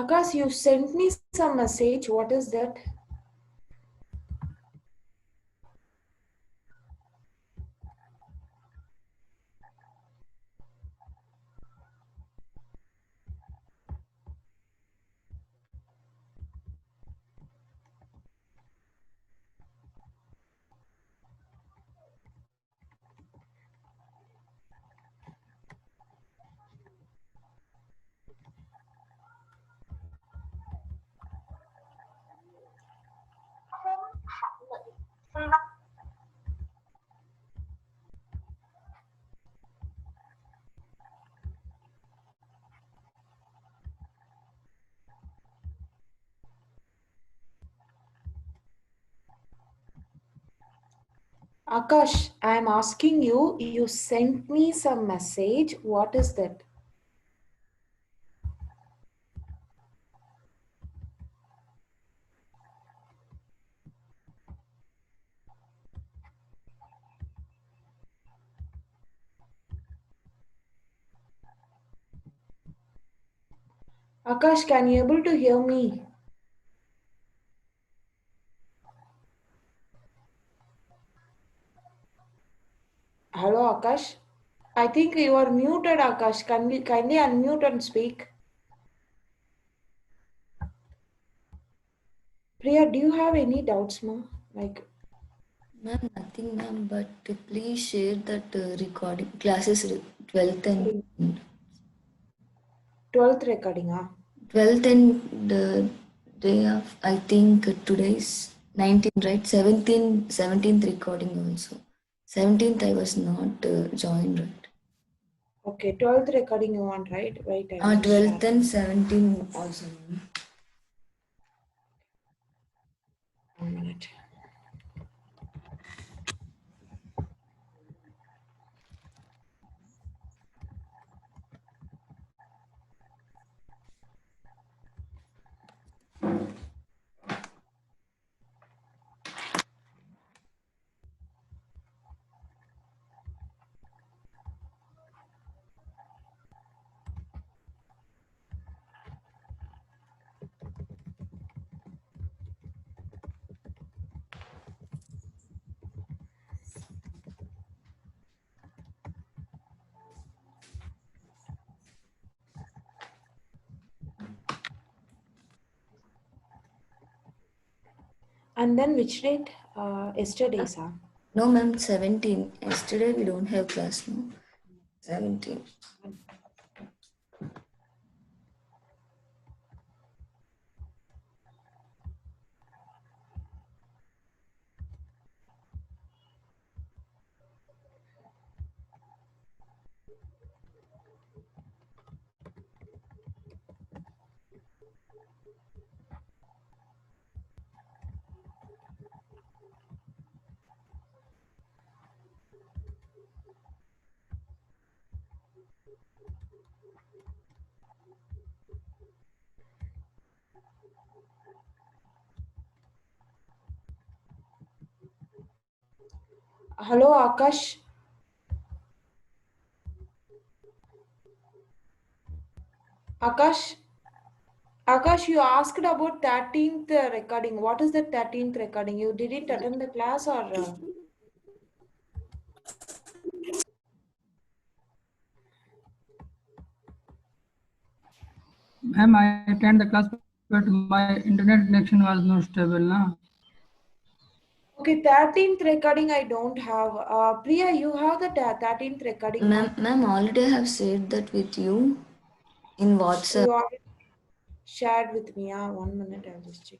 Akash, you sent me some message. What is that? Akash, I am asking you, you sent me some message. What is that? Akash, can you able to hear me? Hello, Akash. I think you are muted, Akash. Kindly unmute and speak. Priya, do you have any doubts, ma? Like, Ma'am, nothing, ma'am, but please share that recording classes 12th and 12th recording, ah? 12th and the day of, I think today's 19th, right? 17th recording also. 17th I was not joined, right? Okay, 12th recording you want, right? Wait, I'll just share. 12th and 17th also, ma'am. 1 minute. And then which date? Yesterday's, ah? No, ma'am, 17. Yesterday we don't have class, no. 17. Hello, Akash. Akash. Akash, you asked about 13th recording. What is the 13th recording? You didn't attend the class or? Ma'am, I attended the class, but my internet connection was not stable. Na? Okay, 13th recording I don't have. Priya, you have the 13th recording, ma? Ma'am, already I have shared that with you in WhatsApp. You already shared with me. 1 minute, I'll just check.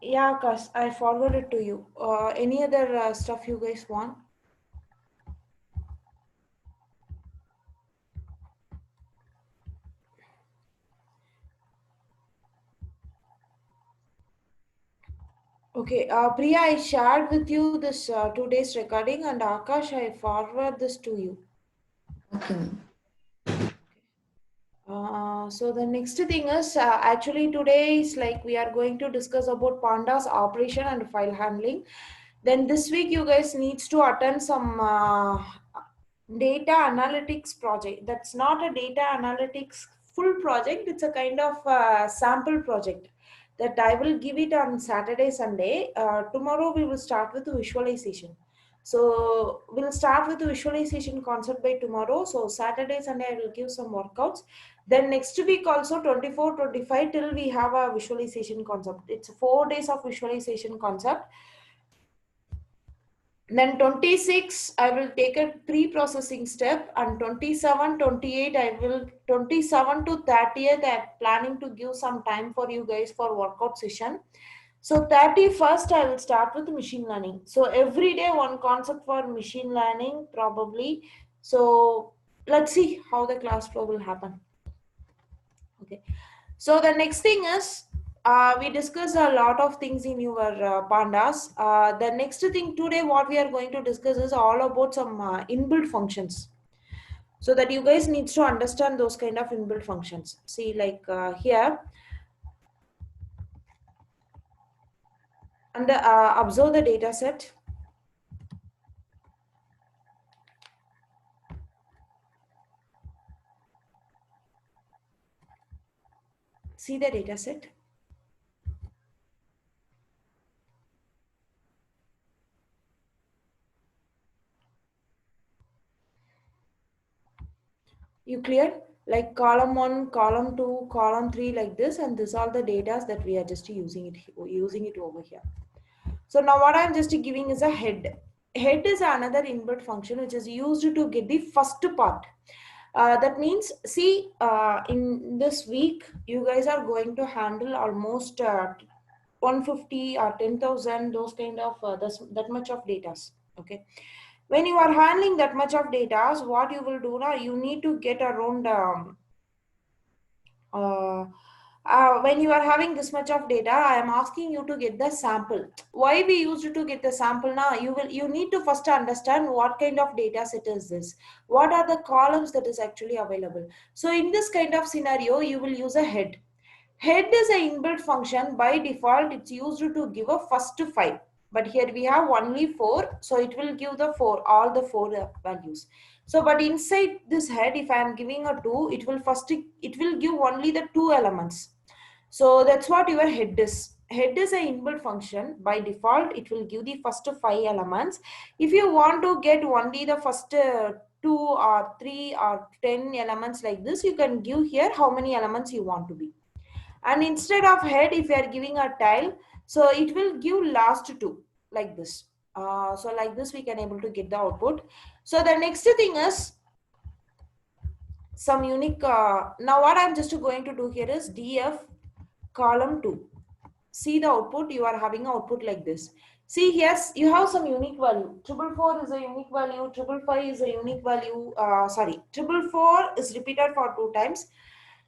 Yeah, Akash, I forwarded to you. Any other stuff you guys want? Okay, Priya, I shared with you this 2 days recording, and Akash, I forward this to you. Okay, ma'am. So the next thing is actually today is like we are going to discuss about Pandas operation and file handling. Then this week you guys needs to attend some data analytics project. That's not a data analytics full project. It's a kind of sample project that I will give it on Saturday, Sunday. Tomorrow we will start with the visualization. So we'll start with the visualization concept by tomorrow. So Saturday, Sunday, I will give some workouts. Then next week also 24, 25 till we have a visualization concept. It's 4 days of visualization concept. Then 26, I will take a pre-processing step, and 27, 28, I will 27 to 30th, I'm planning to give some time for you guys for workout session. So 31st, I will start with machine learning. So every day one concept for machine learning probably. So let's see how the class flow will happen. Okay. So the next thing is we discussed a lot of things in your pandas. The next thing today, what we are going to discuss is all about some inbuilt functions. So that you guys needs to understand those kind of inbuilt functions. See, like here, and observe the data set. See the data set. You clear? Like column 1, column 2, column 3 like this, and this all the data that we are just using it over here. So now what I'm just giving is a head. Head is another inbuilt function which is used to get the first part. That means, see, in this week, you guys are going to handle almost 150 or 10,000, those kind of, that much of data. Okay. When you are handling that much of data, what you will do now, you need to get around uh, when you are having this much of data, I am asking you to get the sample. Why we used to get the sample now? You need to first understand what kind of data set is this. What are the columns that is actually available? So in this kind of scenario, you will use a head. Head is an inbuilt function. By default, it's used to give a first five. But here we have only 4, so it will give the 4, all the 4 values. So, but inside this head, if I am giving a 2, it will give only the 2 elements. So that's what your head is. Head is an inbuilt function. By default, it will give the first 5 elements. If you want to get only the first 2 or 3 or 10 elements like this, you can give here how many elements you want to be. And instead of head, if you are giving a tile, so it will give last 2 like this. So like this we can able to get the output. So the next thing is some unique, now what I'm just going to do here is df column 2. See the output, you are having output like this. See, yes, you have some unique value. 444 is a unique value, 555 is a unique value, sorry, 444 is repeated for 2 times.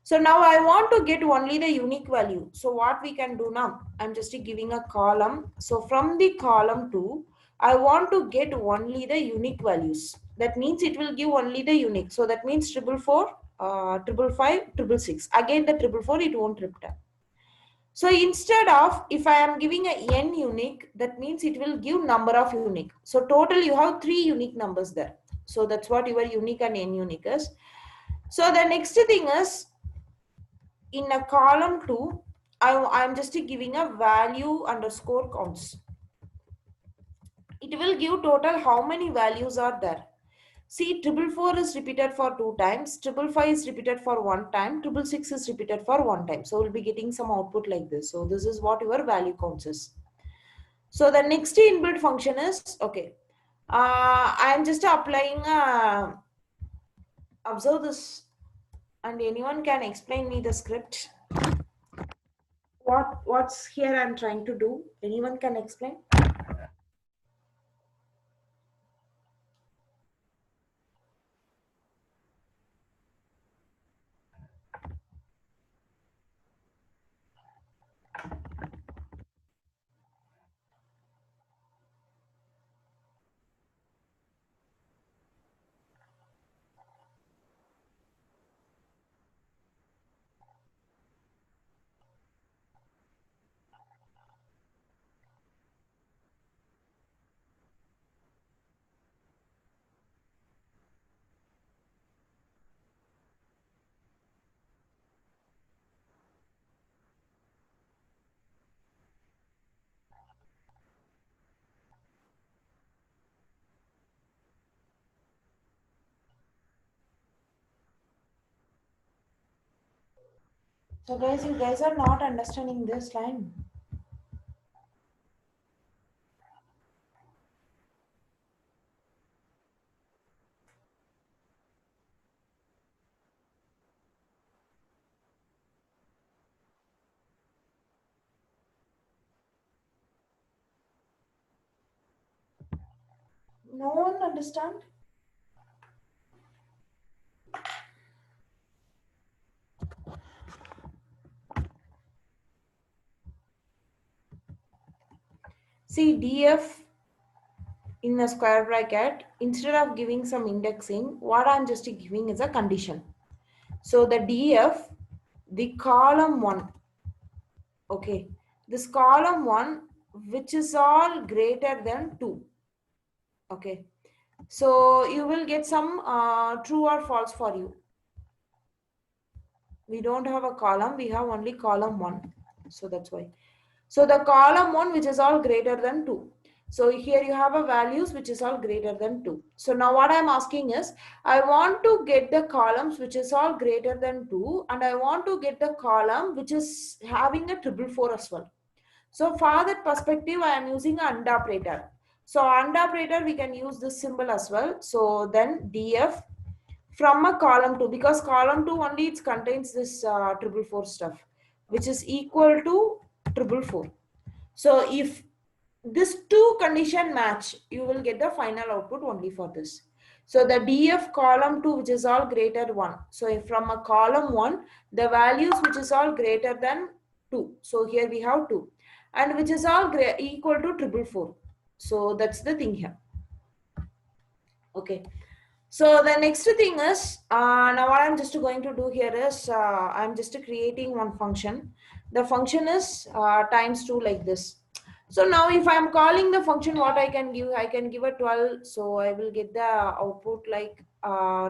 So now I want to get only the unique value. So what we can do now, I'm just giving a column. So from the column 2, I want to get only the unique values. That means it will give only the unique. So that means 444, 555, 666. Again the 444, it won't repeat. So instead of, if I am giving a n unique, that means it will give number of unique. So total you have 3 unique numbers there. So that's what your unique and n unique is. So the next thing is, in a column 2, I'm just giving a value underscore counts. It will give total how many values are there. See, 444 is repeated for 2 times, 555 is repeated for 1 time, 666 is repeated for 1 time. So we'll be getting some output like this. So this is what your value counts is. So the next inbuilt function is, okay, I'm just applying, observe this, and anyone can explain me the script. What's here I'm trying to do? Anyone can explain? So guys, you guys are not understanding this line. No one understand? See, df in a square bracket, instead of giving some indexing, what I'm just giving is a condition. So the df, the column 1, okay, this column 1, which is all greater than 2, okay. So you will get some true or false for you. We don't have a column, we have only column 1. So that's why. So the column 1, which is all greater than 2. So here you have a values which is all greater than 2. So now what I'm asking is, I want to get the columns which is all greater than 2, and I want to get the column which is having a triple 4 as well. So for that perspective, I am using an AND operator. So AND operator, we can use this symbol as well. So then df from a column 2, because column 2 only it contains this triple 4 stuff, which is equal to triple 4. So if this two condition match, you will get the final output only for this. So the df column 2, which is all greater 1. So if from a column 1, the values which is all greater than 2. So here we have 2. And which is all equal to triple 4. So that's the thing here. Okay. So the next thing is, now what I'm just going to do here is, I'm just creating one function. The function is times 2 like this. So now if I'm calling the function, what I can give a 12. So I will get the output like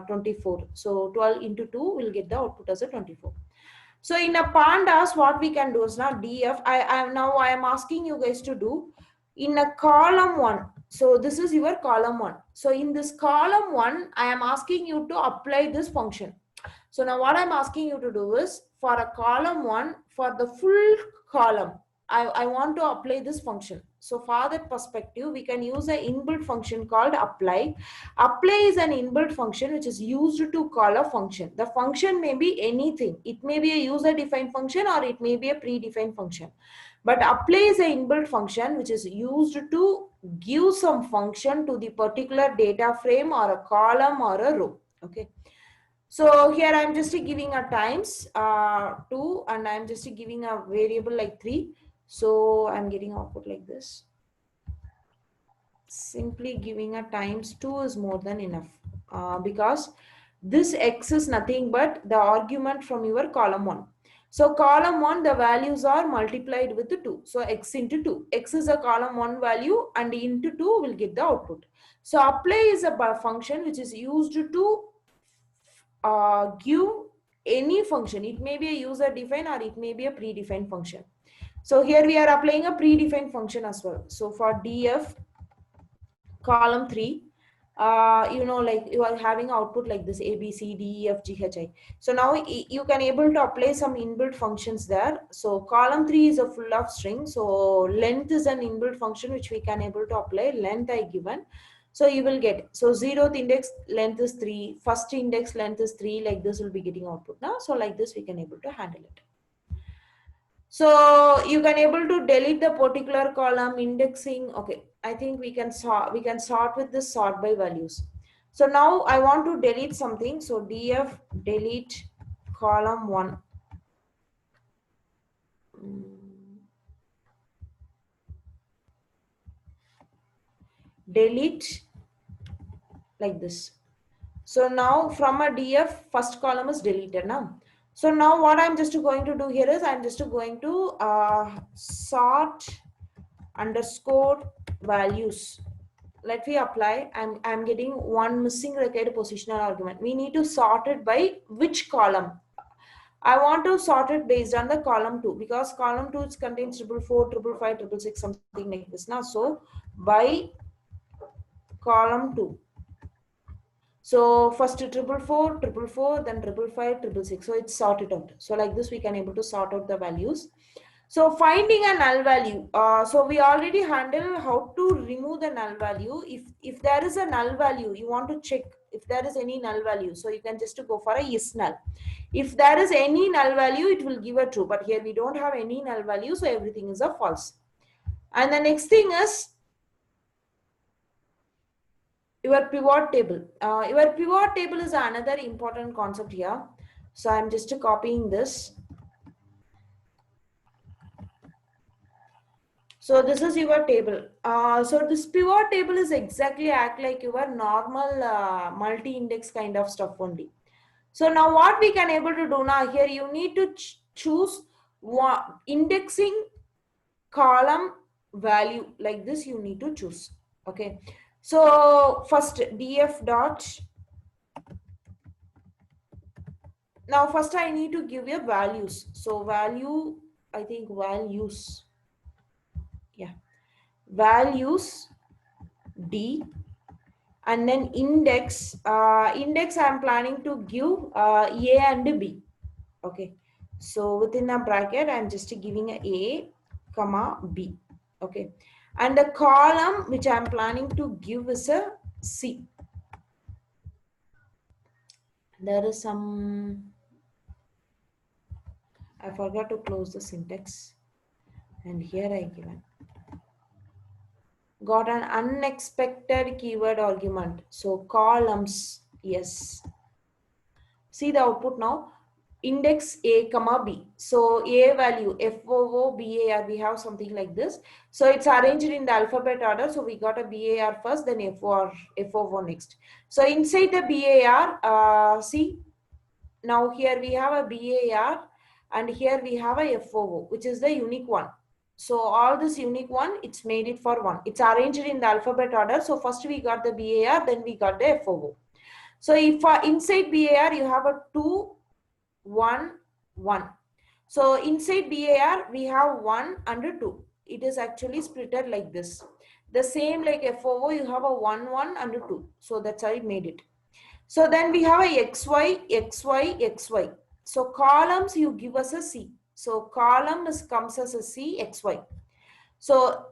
24. So 12 into 2 will get the output as a 24. So in a pandas, what we can do is now df, I am asking you guys to do in a column 1. So this is your column 1. So in this column 1, I am asking you to apply this function. So now what I'm asking you to do is, for a column 1, for the full column, I want to apply this function. So for that perspective, we can use an inbuilt function called apply. Apply is an inbuilt function which is used to call a function. The function may be anything. It may be a user-defined function or it may be a predefined function. But apply is an inbuilt function which is used to give some function to the particular data frame or a column or a row. Okay. So here I'm just giving a times 2, and I'm just giving a variable like 3. So I'm getting output like this. Simply giving a times 2 is more than enough because this x is nothing but the argument from your column 1. So column 1, the values are multiplied with 2. So x into 2. X is a column 1 value and into 2 will get the output. So apply is a function which is used to give any function. It may be a user defined or it may be a predefined function. So here we are applying a predefined function as well. So for df column 3, like you are having output like this a b c d e f g h I. So now you can able to apply some inbuilt functions there. So column 3 is a full of string. So length is an inbuilt function which we can able to apply. Length I given. So you will get, so 0th index length is 3, first index length is 3, like this will be getting output now. So like this we can able to handle it. So you can able to delete the particular column indexing. Okay, I think we can sort with this sort by values. So now I want to delete something. So df delete column 1. Delete like this. So now from a df, first column is deleted now. So now what I'm just going to do here is I'm just going to sort underscore values. Let me apply. I'm getting one missing required positional argument. We need to sort it by which column. I want to sort it based on the column 2 because column 2 contains 444, 555, 666, something like this now. So by column 2. So first 444, 444, then 555, 666. So it's sorted out. So like this, we can able to sort out the values. So finding a null value. So we already handle how to remove the null value. If there is a null value, you want to check if there is any null value. So you can just go for a is null. If there is any null value, it will give a true. But here we don't have any null value, so everything is a false. And the next thing is your pivot table. Your pivot table is another important concept here. So I'm just copying this. So this is your table. So this pivot table is exactly act like your normal multi-index kind of stuff only. So now what we can able to do now here, you need to choose one indexing column value like this. You need to choose. Okay. So first df dot. Now first I need to give you values. So value, I think values. Yeah. Values D, and then index. Index I'm planning to give A and B. Okay. So within a bracket, I'm just giving a comma B. Okay. And the column which I'm planning to give is a C. There is some, I forgot to close the syntax. And here I given. Got an unexpected keyword argument. So columns, yes. See the output now. Index A comma B. So A value FOO BAR, we have something like this. So it's arranged in the alphabet order. So we got a BAR first, then FOO next. So inside the BAR, see now here we have a BAR and here we have a FOO, which is the unique one. So all this unique one, it's made it for one. It's arranged in the alphabet order. So first we got the BAR, then we got the FOO. So if inside BAR you have a 2, 1, 1. So inside BAR we have 1 and 2. It is actually splitted like this. The same like FOO, you have a 1, 1 and 2. So that's how I made it. So then we have a XY, XY, XY. So columns you give us a C. So column comes as a C, XY. So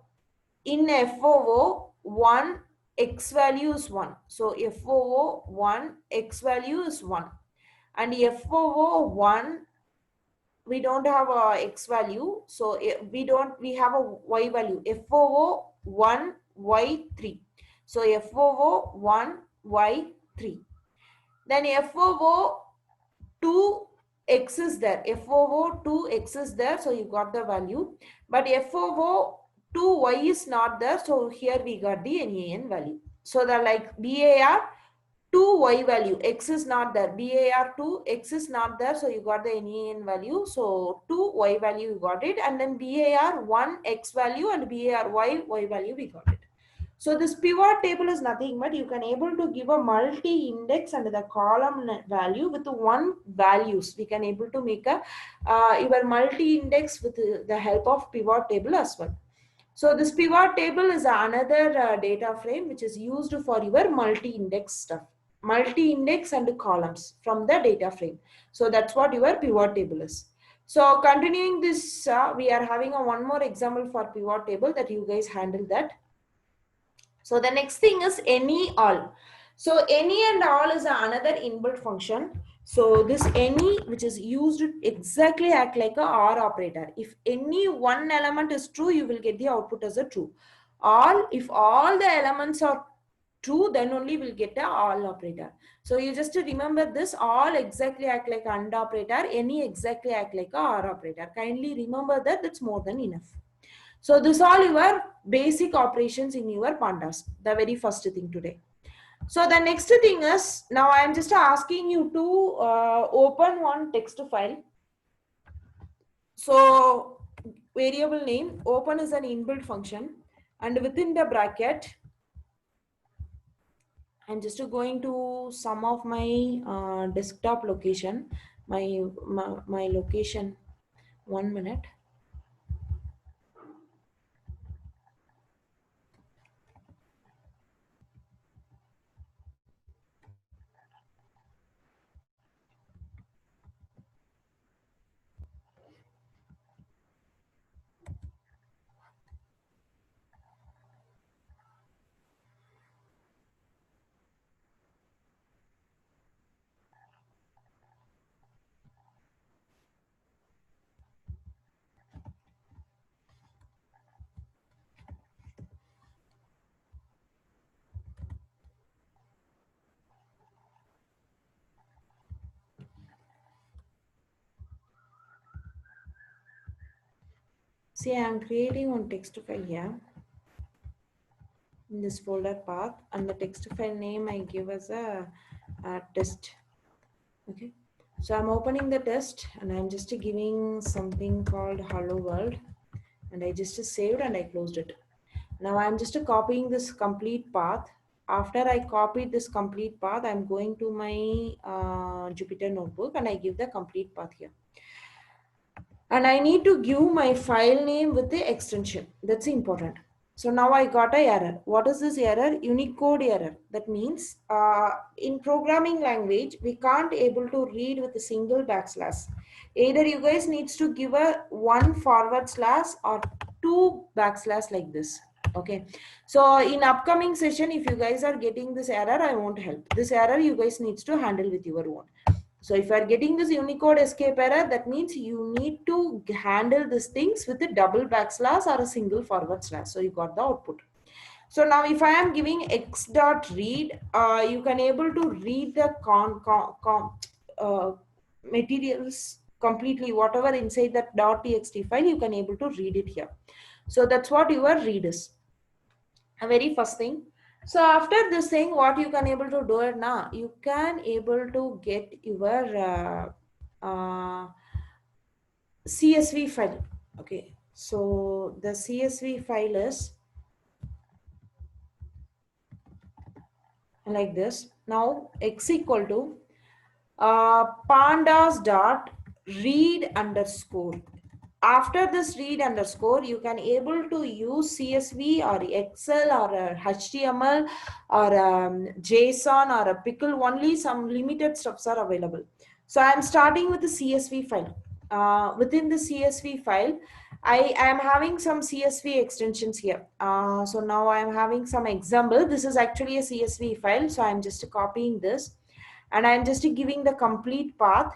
in FOO, 1, X value is 1. So FOO 1, X value is 1. And FOO 1, we don't have a X value. So we have a Y value. FOO 1, Y3. So FOO 1, Y3. Then FOO 2, X is there. FOO 2, X is there. So you got the value. But FOO 2, Y is not there. So here we got the NaN value. So the like BAR 2 Y value, X is not there. BAR 2, X is not there. So you got the NaN value. So 2 Y value you got it. And then BAR 1 X value and BAR Y value we got it. So this pivot table is nothing but you can able to give a multi-index and the column value with one values. We can able to make a your multi-index with the help of pivot table as well. So this pivot table is another data frame which is used for your multi-index stuff. Multi-index and columns from the data frame. So that's what your pivot table is. So continuing this, we are having a one more example for pivot table that you guys handle that. So the next thing is any all. So any and all is another inbuilt function. So this any which is used to exactly act like a OR operator. If any one element is true, you will get the output as a true. All, if all the elements are true, then only we'll get a all operator. So you just remember this, all exactly act like AND operator, any exactly act like a OR operator. Kindly remember that, that's more than enough. So this all your basic operations in your pandas, the very first thing today. So the next thing is, now I am just asking you to open one text file. So variable name, open is an inbuilt function, and within the bracket, I'm just going to some of my desktop location, my location, 1 minute. See, I am creating one text file here in this folder path, and the text file name I give as a test. Okay, so I'm opening the test and I'm just giving something called hello world, and I just saved and I closed it. Now I'm just copying this complete path. After I copied this complete path, I'm going to my Jupyter notebook and I give the complete path here. And I need to give my file name with the extension. That's important. So now I got a error. What is this error? Unicode error. That means in programming language, we can't able to read with a single backslash. Either you guys needs to give a one forward slash or two backslash like this. Okay. So in upcoming session, if you guys are getting this error, I won't help. This error you guys needs to handle with your own. So if you are getting this Unicode escape error, that means you need to handle these things with a double backslash or a single forward slash. So you got the output. So now if I am giving x dot read, you can able to read the materials completely, whatever inside that .txt file, you can able to read it here. So that's what your read is. A very first thing. So after this thing, what you can able to do it now, you can able to get your CSV file. Okay, so the CSV file is like this. Now x equal to pandas dot read underscore. After this read underscore, you can able to use CSV or Excel or HTML or JSON or a pickle. Only some limited stuffs are available. So I'm starting with the CSV file. Within the CSV file, I am having some CSV extensions here. So now I am having some example. This is actually a CSV file. So I'm just copying this and I'm just giving the complete path,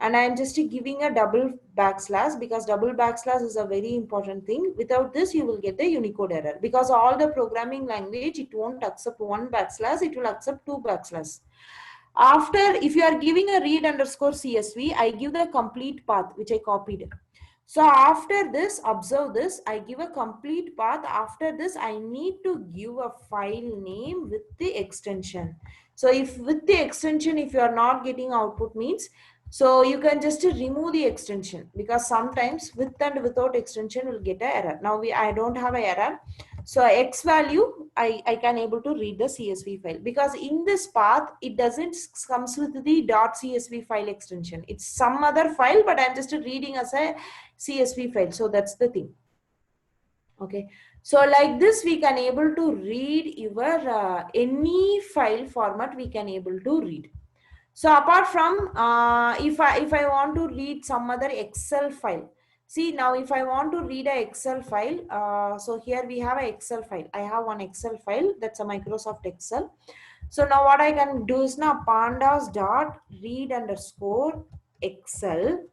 and I'm just giving a double backslash because double backslash is a very important thing. Without this, you will get the Unicode error because all the programming language, it won't accept one backslash, it will accept two backslash. After, if you are giving a read underscore CSV, I give the complete path, which I copied. So after this, observe this, I give a complete path. After this, I need to give a file name with the extension. So if with the extension, if you are not getting output means, so you can just remove the extension because sometimes with and without extension will get an error. Now I don't have an error. So X value, I can able to read the CSV file because in this path, it doesn't comes with the .csv file extension. It's some other file, but I'm just reading as a CSV file. So that's the thing. Okay. So like this, we can able to read your any file format we can able to read. So apart from if I want to read some other Excel file, see now if I want to read a Excel file, so here we have an Excel file. I have one Excel file that's a Microsoft Excel. So now what I can do is now pandas dot read underscore Excel.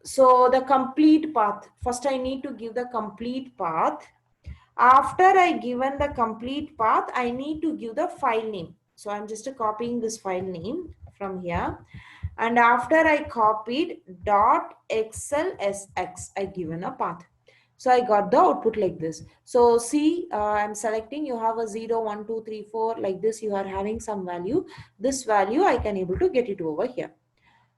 So the complete path. First I need to give the complete path. After I given the complete path, I need to give the file name. So I'm just copying this file name from here. And after I copied .xlsx, I given a path. So I got the output like this. So see, I'm selecting, you have a 0, 1, 2, 3, 4, like this, you are having some value. This value, I can able to get it over here.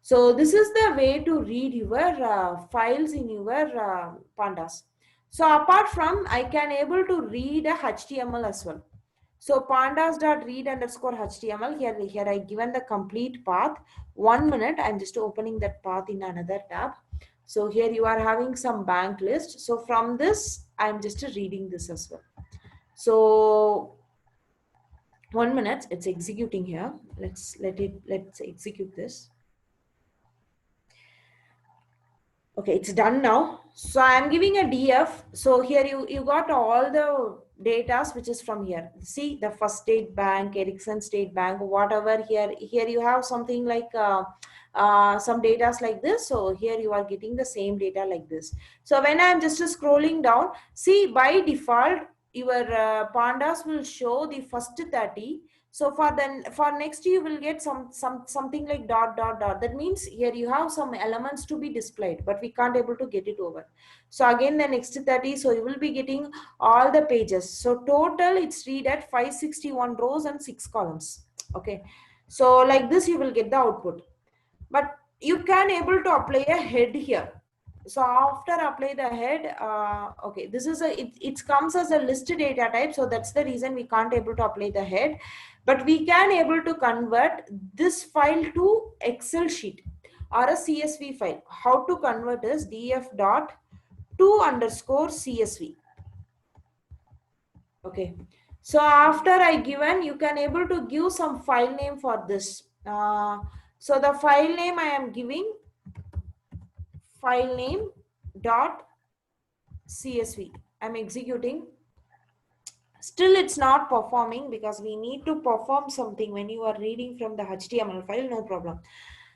So this is the way to read your files in your pandas. So apart from, I can able to read a HTML as well. So pandas.read underscore HTML, here I given the complete path. 1 minute, I'm just opening that path in another tab. So here you are having some bank list. So from this, I'm just reading this as well. So 1 minute, it's executing here. Let's execute this. Okay, it's done now. So I'm giving a DF. So here you got all the data which is from here. See the First State Bank, Ericsson State Bank, whatever here you have something like some data like this. So here you are getting the same data like this. So when I'm just scrolling down, see by default your pandas will show the first 30. So for next you will get something like dot dot dot. That means here you have some elements to be displayed, but we can't able to get it over. So again the next 30, so you will be getting all the pages. So total it's read at 561 rows and 6 columns. Okay, so like this you will get the output, but you can able to apply a head here. So after apply the head, okay, this is it comes as a list data type, so that's the reason we can't able to apply the head, but we can able to convert this file to Excel sheet or a CSV file. How to convert is df dot to underscore CSV. Okay, so after I given, you can able to give some file name for this. So the file name I am giving file name dot CSV. I'm executing. Still it's not performing because we need to perform something when you are reading from the HTML file, no problem.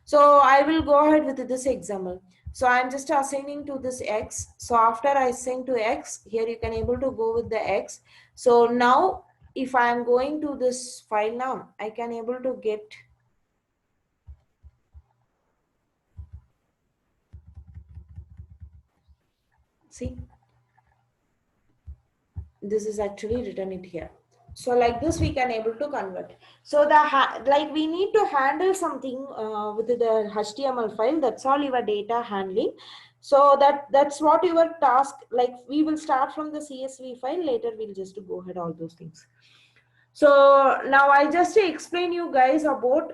So I will go ahead with this example. So I'm just assigning to this X. So after I assign to X, here you can able to go with the X. So now if I am going to this file now, I can able to get, see, this is actually written it here. So like this we can able to convert. So the like we need to handle something with the HTML file. That's all your data handling. So that's what your task. Like we will start from the CSV file. Later we'll just go ahead all those things. So now I just explain you guys about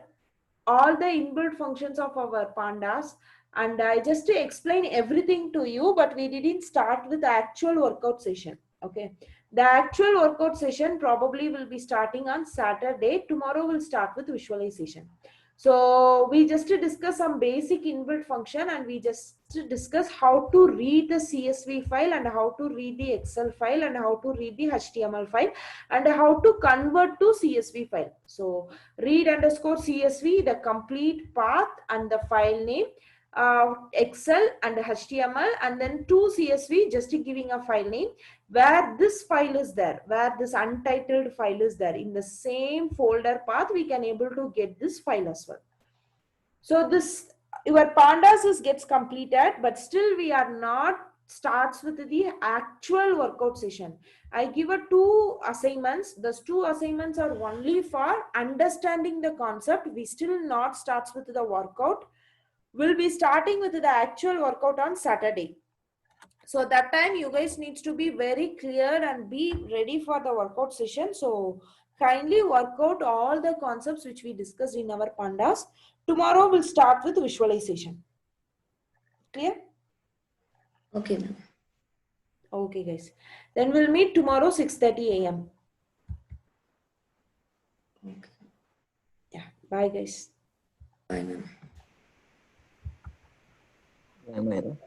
all the inbuilt functions of our pandas, and I just explain everything to you, but we didn't start with the actual workout session. Okay, the actual workout session probably will be starting on Saturday. Tomorrow we'll start with visualization. So we just discuss some basic inbuilt function, and we just discuss how to read the CSV file and how to read the Excel file and how to read the HTML file and how to convert to CSV file. So read underscore CSV, the complete path and the file name, Excel and HTML, and then to CSV, just giving a file name where this file is there, where this untitled file is there. In the same folder path, we can able to get this file as well. So this, your pandas gets completed, but still we are not starts with the actual workout session. I give a 2 assignments. Those 2 assignments are only for understanding the concept. We still not starts with the workout. We'll be starting with the actual workout on Saturday. So that time you guys needs to be very clear and be ready for the workout session. So kindly work out all the concepts which we discussed in our pandas. Tomorrow we'll start with visualization. Clear? Okay, ma'am. Okay, guys. Then we'll meet tomorrow 6:30 a.m. Okay. Yeah. Bye, guys. Bye, ma'am. Madam.